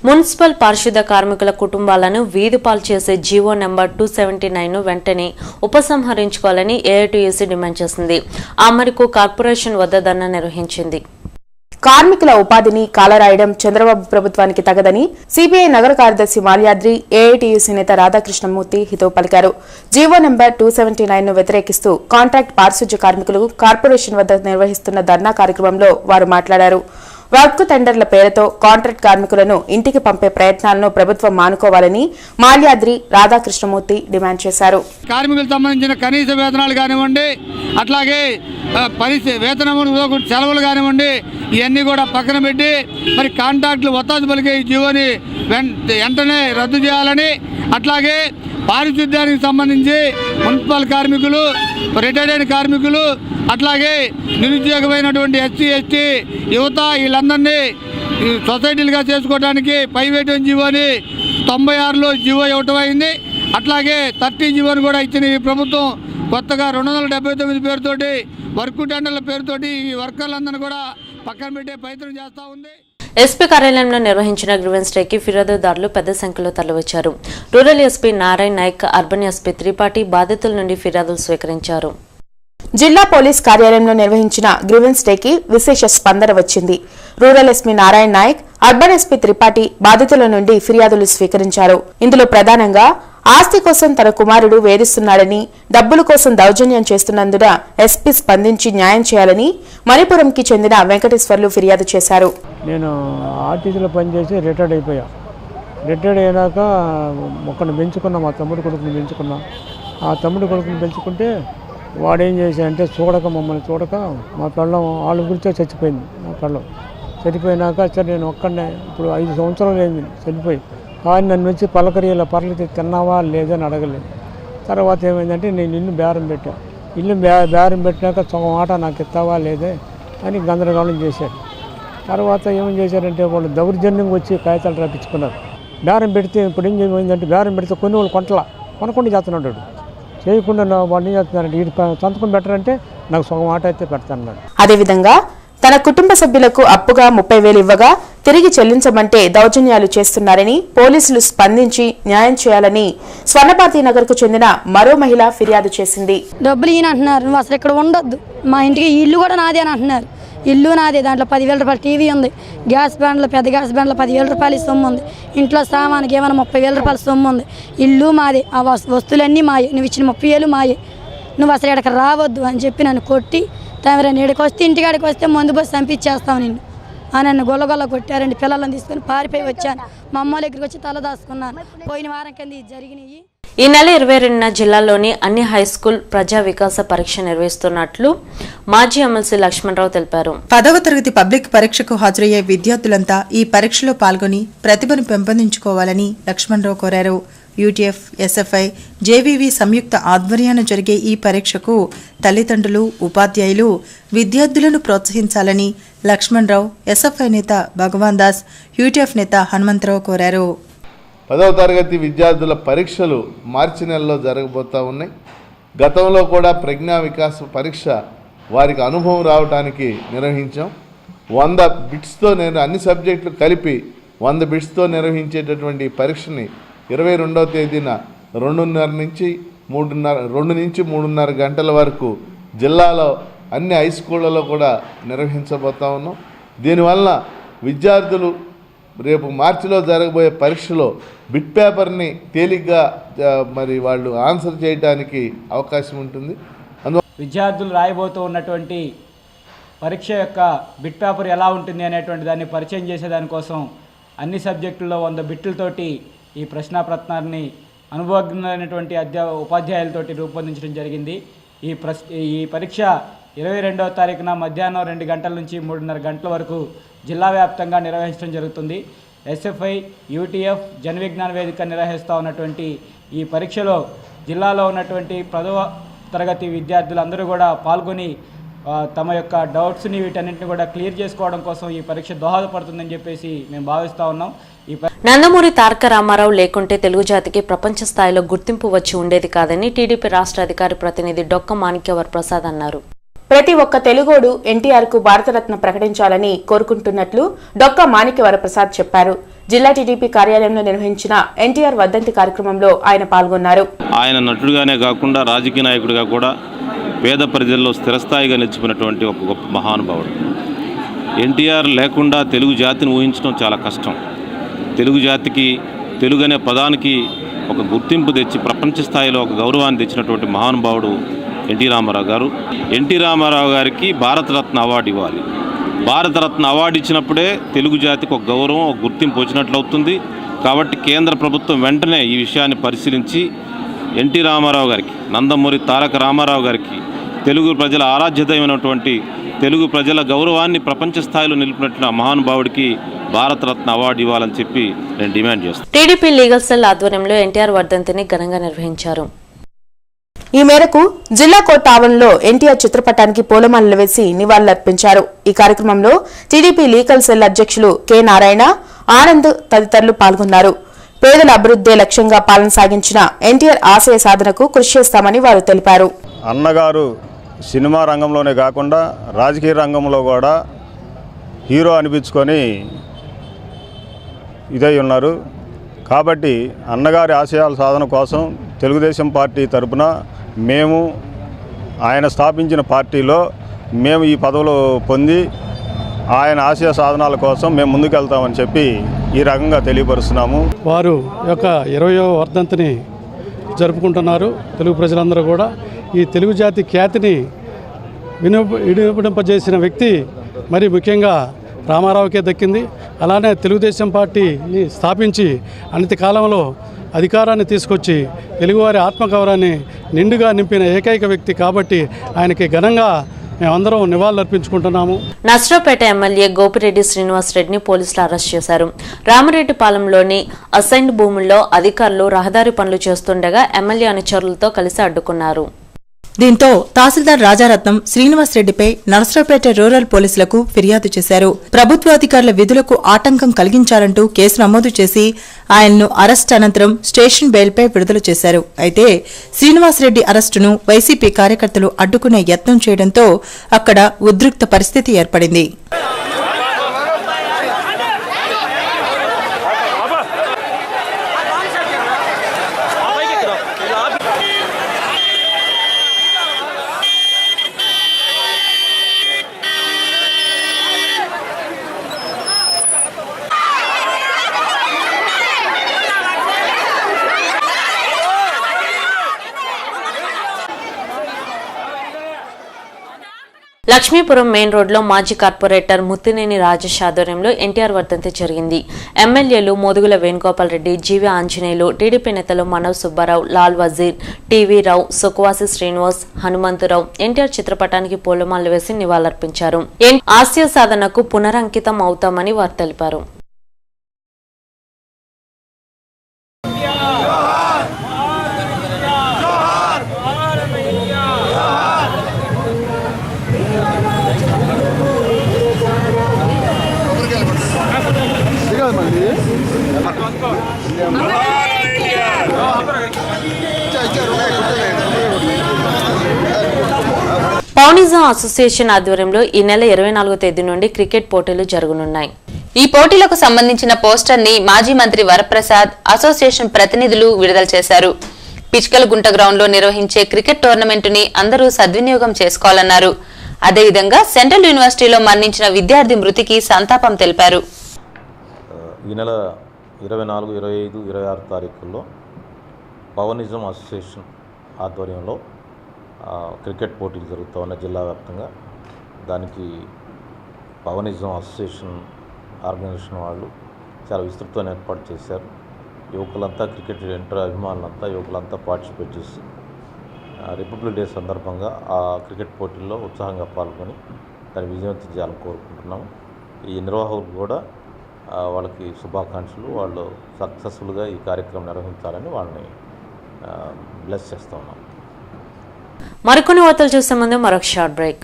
Municipal పారిశుద్ధ కార్మికుల కుటుంబాలను వీధిపాలు చేసే జీవో నెంబర్ 279 వెంటనే ఉపసంహరించుకోవాలని ఏఐటీయూసీ డిమాండ్ చేసింది. ఆ మేరకు కార్పొరేషన్ వద్ద ధర్నా నిర్వహించింది. కార్మికుల ఉపాధిని కాలరాయడం చంద్రబాబు ప్రభుత్వానికి తగదని సిపిఐ నగర కార్యదర్శి మాల్యాద్రి, ఏఐటీయూసీ నేత రాధాకృష్ణమూర్తి హితవు పలికారు. జీవో నెంబర్ 279 ను వ్యతిరేకిస్తూ కాంట్రాక్ట్ పారిశుధ్య కార్మికులు కార్పొరేషన్ వద్ద నిర్వహిస్తున్న ధర్నా కార్యక్రమంలో వారు మాట్లాడారు. వర్క్ టెండర్ల పేరుతో కాంట్రాక్ట్ కార్మికులను ఇంటికి పంపే ప్రయత్నాలను ప్రభుత్వం మానుకోవాలని మాల్యాద్రి, రాధాకృష్ణమూర్తి డిమాండ్ చేశారు. కార్మికులకు సంబంధించిన కనీస వేతనాలు కానివ్వండి, అట్లాగే వేతనము సెలవులు కానివ్వండి, ఇవన్నీ కూడా పక్కన పెట్టి మరి కాంట్రాక్టులు ఒత్తాసు పలికే ఈ జీవోని వెంటనే రద్దు చేయాలని, అట్లాగే పారిశుద్ధ్యానికి సంబంధించి మున్సిపల్ కార్మికులు, రిటైర్డ్ అయిన కార్మికులు, అట్లాగే నిరుద్యోగమైనటువంటి ఎస్సీ ఎస్టీ యువత వీళ్ళందరినీ సొసైటీలుగా చేసుకోవడానికి ప్రైవేట్ జీవోని 96లో జీవో ఇవ్వటం అయింది. అట్లాగే 30 జీవోని కూడా ఇచ్చిన ఈ ప్రభుత్వం కొత్తగా 279 పేరుతోటి వర్క్ టెండర్ల పేరుతోటి ఈ వర్కర్లందరినీ కూడా పక్కన పెట్టే ప్రయత్నం చేస్తూ ఉంది. ఎస్పీ కార్యాలయంలో నిర్వహించిన గ్రీవెన్స్ డేకి ఫిర్యాదుదారులు పెద్ద సంఖ్యలో తరలివచ్చారు. Rural SP Narayana Nayak, urban SP Tripathi బాధితుల నుండి ఫిర్యాదులు స్వీకరించారు. జిల్లా పోలీస్ కార్యాలయంలో నిర్వహించిన గ్రీవెన్స్ డేకి విశేష స్పందన వచ్చింది. Rural SP Narayana Nayak, urban SP Tripathi బాధితుల నుండి ఫిర్యాదులు స్వీకరించారు. ఇందులో ప్రధానంగా ఆస్తి కోసం తన కుమారుడు వేధిస్తున్నాడని, డబ్బుల కోసం దౌర్జన్యం చేస్తున్నందున ఎస్పీ స్పందించి న్యాయం చేయాలని మణిపురంకి చెందిన వెంకటేశ్వర్లు ఫిర్యాదు చేశారు. నేను ఆర్టీసీలో పనిచేసి రిటైర్డ్ అయిపోయా. రిటైర్డ్ అయినాక ఒకరిని పెంచుకున్నా, మా తమ్ముడు కొడుకుని పెంచుకున్నా. ఆ తమ్ముడు కొడుకుని పెంచుకుంటే వాడేం చేశాడంటే మమ్మల్ని చూడక మా పెళ్ళం వాళ్ళ గురించే చచ్చిపోయింది. మా పెళ్ళం చనిపోయినాక సరే నేను ఒక్కడనే ఇప్పుడు 5 సంవత్సరాలు అయింది చనిపోయి. కానీ నన్ను వచ్చి పర్లేదు తిన్నావా లేదని అడగలేదు. తర్వాత ఏమైందంటే నేను ఇల్లు బేరం పెట్టా. ఇల్లు బేరం పెట్టినాక సగం ఆట నాకు ఇస్తావా లేదే అని గందరగోళం చేశాడు. తర్వాత ఏమేం చేశారంటే వాళ్ళు దౌర్జన్యంగా వచ్చి కాగితాలు రాపించుకున్నారు. బేరం పెడితే ఇప్పుడు ఏం ఏమైందంటే బేరం పెడితే కొన్ని వాళ్ళు కొనకుండా చేస్తున్నాడు. చేయకుండా వాళ్ళు ఏం చేస్తున్నారంటే వీటి సంతకం పెట్టారంటే నాకు సగం ఆట అయితే పెడతానన్నాడు. అదేవిధంగా తన కుటుంబ సభ్యులకు అప్పుగా 30,000 ఇవ్వగా తిరిగి చెల్లించమంటే దౌర్జన్యాలు చేస్తున్నారని పోలీసులు స్పందించి న్యాయం చేయాలని స్వర్ణపాతి నగర్ కు చెందిన మరో మహిళ ఫిర్యాదు చేసింది. డబ్బులు ఈయన అంటున్నారు, నువ్వు అసలు ఇక్కడ ఉండొద్దు, మా ఇంటికి ఇల్లు కూడా నాదే అని అంటున్నారు. ఇల్లు నాదే, దాంట్లో 10,000 రూపాయలు టీవీ ఉంది, గ్యాస్ బ్యాండ్లో పెద్ద గ్యాస్ బ్యాండ్లో 10,000 రూపాయలు సొమ్ము ఉంది, ఇంట్లో సామానికి ఏమైనా 30,000 రూపాయల సొమ్ము ఉంది. ఇల్లు మాదే, ఆ వస్తువులన్నీ మాయే, నువ్వు ఇచ్చిన 30,000 మాయే, నువ్వు అసలు ఇక్కడ రావద్దు అని చెప్పి నన్ను కొట్టి తమరని ఇక్కడికి వస్తే ఇంటికాడికి వస్తే మందు పోసి చంపించేస్తావు నిన్ను అని నన్ను గొల్లగొల్ల కొట్టారండి. పిల్లలను తీసుకొని పారిపోయి వచ్చాను. మా అమ్మ దగ్గరికి వచ్చి తల దాచుకున్నాను. పోయిన వారం కింద జరిగినాయి. ఈ నెల 22న జిల్లాలోని అన్ని హైస్కూల్ ప్రజా వికాస పరీక్ష నిర్వహిస్తున్నట్లు మాజీ ఎమ్మెల్సీ లక్ష్మణరావు తెలిపారు. 10వ తరగతి పబ్లిక్ పరీక్షకు హాజరయ్యే విద్యార్థులంతా ఈ పరీక్షలో పాల్గొని ప్రతిభను పెంపొందించుకోవాలని లక్ష్మణరావు కోరారు. యూటీఎఫ్, ఎస్ఎఫ్ఐ, జేవీవీ సంయుక్త ఆధ్వర్యాన జరిగే ఈ పరీక్షకు తల్లిదండ్రులు, ఉపాధ్యాయులు విద్యార్థులను ప్రోత్సహించాలని లక్ష్మణరావు, ఎస్ఎఫ్ఐ నేత భగవాన్ దాస్, యూటీఎఫ్ నేత హనుమంతరావు కోరారు. 10వ తరగతి విద్యార్థుల పరీక్షలు మార్చి నెలలో జరగబోతూ ఉన్నాయి. గతంలో కూడా ప్రజ్ఞా వికాస పరీక్ష వారికి అనుభవం రావడానికి నిర్వహించాం. 100 బిట్స్తో అన్ని సబ్జెక్టులు కలిపి 100 బిట్స్తో నిర్వహించేటటువంటి పరీక్షని 22వ తేదీన 2 నుంచి 3.5 గంటల వరకు జిల్లాలో అన్ని హై స్కూళ్ళలో కూడా నిర్వహించబోతా ఉన్నాం. దీనివల్ల విద్యార్థులు రేపు మార్చిలో జరగబోయే పరీక్షలో బిట్ పేపర్ని తేలిగ్గా మరి వాళ్ళు ఆన్సర్ చేయడానికి అవకాశం ఉంటుంది. విద్యార్థులు రాయబోతూ ఉన్నటువంటి పరీక్ష యొక్క బిట్ పేపర్ ఎలా ఉంటుంది అనేటువంటి దాన్ని పరిచయం చేసేదానికోసం అన్ని సబ్జెక్టుల్లో 100 బిట్లతోటి ఈ ప్రశ్నాపత్రాన్ని అనుభవజ్ఞులైనటువంటి ఉపాధ్యాయులతోటి రూపొందించడం జరిగింది. ఈ పరీక్ష 22వ తారీఖున మధ్యాహ్నం 2 గంటల నుంచి 3:30 గంటల వరకు జిల్లా వ్యాప్తంగా నిర్వహించడం జరుగుతుంది. ఎస్ఎఫ్ఐ, యూటీఎఫ్, జన విజ్ఞాన వేదిక నిర్వహిస్తూ ఉన్నటువంటి ఈ పరీక్షలో జిల్లాలో ఉన్నటువంటి 10వ తరగతి విద్యార్థులందరూ కూడా పాల్గొని తమ యొక్క డౌట్స్ని వీటన్నింటిని కూడా క్లియర్ చేసుకోవడం కోసం ఈ పరీక్ష దోహదపడుతుందని చెప్పేసి మేము భావిస్తూ ఉన్నాం. నందమూరి తారక రామారావు లేకుంటే తెలుగు జాతికి ప్రపంచ స్థాయిలో గుర్తింపు వచ్చి ఉండేది కాదని టీడీపీ రాష్ట్ర అధికార ప్రతినిధి డొక్క మాణిక్యవర్ ప్రసాద్ అన్నారు. ప్రతి ఒక్క తెలుగోడు ఎన్టీఆర్ కు భారతరత్న ప్రకటించాలని కోరుకుంటున్నట్లు డొక్కా మాణిక్య వరప్రసాద్ చెప్పారు. జిల్లా టీడీపీ కార్యాలయంలో నిర్వహించిన ఎన్టీఆర్ వర్ధంతి కార్యక్రమంలో ఆయన పాల్గొన్నారు. ఆయన నటుడుగానే కాకుండా రాజకీయ నాయకుడిగా కూడా పేద ప్రజల్లో స్థిరస్థాయిగా నిలిచిపోయినటువంటి ఒక గొప్ప మహానుభావుడు. ఎన్టీఆర్ లేకుండా తెలుగు జాతిని ఊహించడం చాలా కష్టం. తెలుగు జాతికి, తెలుగు అనే పదానికి ఒక గుర్తింపు తెచ్చి ప్రపంచ స్థాయిలో ఒక గౌరవాన్ని తెచ్చినటువంటి మహానుభావుడు ఎన్టీ రామారావు గారు. ఎన్టీ రామారావు గారికి భారతరత్న అవార్డు ఇవ్వాలి. భారతరత్న అవార్డు ఇచ్చినప్పుడే తెలుగు జాతికి ఒక గౌరవం, ఒక గుర్తింపు వచ్చినట్లు అవుతుంది. కాబట్టి కేంద్ర ప్రభుత్వం వెంటనే ఈ విషయాన్ని పరిశీలించి ఎన్టీ రామారావు గారికి, నందమూరి తారక రామారావు గారికి, తెలుగు ప్రజల ఆరాధ్యతమైనటువంటి తెలుగు ప్రజల గౌరవాన్ని ప్రపంచ స్థాయిలో నిలిపినట్టు మహానుభావుడికి భారతరత్న అవార్డు ఇవ్వాలని చెప్పి నేను డిమాండ్ చేస్తాను. టీడీపీ లీగల్ సెల్ ఆధ్వర్యంలో ఎన్టీఆర్ వర్ధంతిని ఘనంగా నిర్వహించారు. ఈ మేరకు జిల్లా కోర్టు ఆవరణలో ఎన్టీఆర్ చిత్రపటానికి పూలమాలలు వేసి నివాళులర్పించారు. ఈ కార్యక్రమంలో టీడీపీ లీగల్ సెల్ అధ్యక్షులు కె నారాయణ, ఆనంద్ తదితరులు పాల్గొన్నారు. పేదల అభివృద్ధే లక్ష్యంగా పాలన సాగించిన ఎన్టీఆర్ ఆశయ సాధనకు కృషి చేస్తామని వారు తెలిపారు. అన్నగారు సినిమా రంగంలోనే కాకుండా రాజకీయ రంగంలో కూడా హీరో అనిపించుకొని ఇదై ఉన్నారు. కాబట్టి అన్నగారి ఆశయాల సాధన కోసం తెలుగుదేశం పార్టీ తరపున మేము ఆయన స్థాపించిన పార్టీలో మేము ఈ పదవులు పొంది ఆయన ఆశయ సాధనాల కోసం మేము ముందుకెళ్తామని చెప్పి ఈ రకంగా తెలియపరుస్తున్నాము. వారు యొక్క 20వ వర్ధంతిని జరుపుకుంటున్నారు. తెలుగు ప్రజలందరూ కూడా ఈ తెలుగు జాతి ఖ్యాతిని వినిపింపజేసిన వ్యక్తి మరి ముఖ్యంగా రామారావుకే దక్కింది. అలానే తెలుగుదేశం పార్టీని స్థాపించి అనతి కాలంలో అధికారాన్ని తీసుకొచ్చి తెలుగువారి ఆత్మగౌరవాన్ని నిండుగా నింపిన ఏకైక వ్యక్తి కాబట్టి ఆయనకి ఘనంగా మేమందరం నివాళులర్పించుకుంటున్నాము. నర్సరావుపేట ఎమ్మెల్యే గోపిరెడ్డి శ్రీనివాసరెడ్డిని పోలీసులు అరెస్ట్ చేశారు. రామరెడ్డిపాలెంలోని అసైన్డ్ భూముల్లో అధికారులు రహదారి పనులు చేస్తుండగా ఎమ్మెల్యే అనుచరులతో కలిసి అడ్డుకున్నారు. దీంతో తహసీల్దార్ రాజారత్నం శ్రీనివాసరెడ్డిపై నర్సరావుపేట రూరల్ పోలీసులకు ఫిర్యాదు చేశారు. ప్రభుత్వాధికారుల విధులకు ఆటంకం కలిగించారంటూ కేసు నమోదు చేసి ఆయన్ను అరెస్ట్ అనంతరం స్టేషన్ బెయిల్పై విడుదల చేశారు. అయితే శ్రీనివాసరెడ్డి అరెస్టును వైసీపీ కార్యకర్తలు అడ్డుకునే యత్నం చేయడంతో అక్కడ ఉద్రిక్త పరిస్థితి ఏర్పడింది. లక్ష్మీపురం మెయిన్ రోడ్లో మాజీ కార్పొరేటర్ ముత్తినేని రాజేష్ ఆధ్వర్యంలో ఎన్టీఆర్ వర్ధంతి జరిగింది. ఎమ్మెల్యేలు మోదుగుల వేణుగోపాల్ రెడ్డి, జీవి ఆంజనేయులు, టీడీపీ నేతలు మనవ్ సుబ్బారావు, లాల్ వజీర్, టీవీ రావు, సుఖవాసి శ్రీనివాస్, హనుమంతరావు ఎన్టీఆర్ చిత్రపటానికి పూలమాలలు వేసి నివాళులర్పించారు. ఆశయ సాధనకు పునరంకితం అవుతామని వారు తెలిపారు. పౌనిజం అసోసియేషన్ ఆధ్వర్యంలో ఈ నెల 24వ తేదీ నుండి క్రికెట్ పోటీలు జరగనున్నాయి. ఈ పోటీలకు సంబంధించిన పోస్టర్ ని మాజీ మంత్రి వరప్రసాద్ అసోసియేషన్ ప్రతినిధులు విడుదల చేశారు. పిచ్కలగుంట గ్రౌండ్ లో నిర్వహించే క్రికెట్ టోర్నమెంట్ ని అందరూ సద్వినియోగం చేసుకోవాలన్నారు. అదేవిధంగా సెంట్రల్ యూనివర్సిటీలో మరణించిన విద్యార్థి మృతికి సంతాపం తెలిపారు. ఈ నెల 24, 25, 26 తారీఖుల్లో పవనిజం అసోసియేషన్ ఆధ్వర్యంలో క్రికెట్ పోటీలు జరుగుతూ ఉన్న జిల్లా వ్యాప్తంగా. దానికి పవనిజం అసోసియేషన్ ఆర్గనైజేషన్ వాళ్ళు చాలా విస్తృతంగా ఏర్పాటు చేశారు. యువకులంతా, క్రికెట్ అభిమానులంతా, యువకులంతా పార్టిసిపేట్ చేసి రిపబ్లిక్ డే సందర్భంగా ఆ క్రికెట్ పోటీల్లో ఉత్సాహంగా పాల్గొని దాన్ని విజయవంతం చేయాలని కోరుకుంటున్నాము. ఈ నిర్వాహకులు కూడా వాళ్ళకి శుభాకాంక్షలు. వాళ్ళు సక్సెస్ఫుల్గా ఈ కార్యక్రమం నిర్వహించాలని వాళ్ళని బ్లెస్ చేస్తూ ఉన్నాం. మరికొన్ని వార్తలు చూసే ముందు మరొక షార్ట్ బ్రేక్.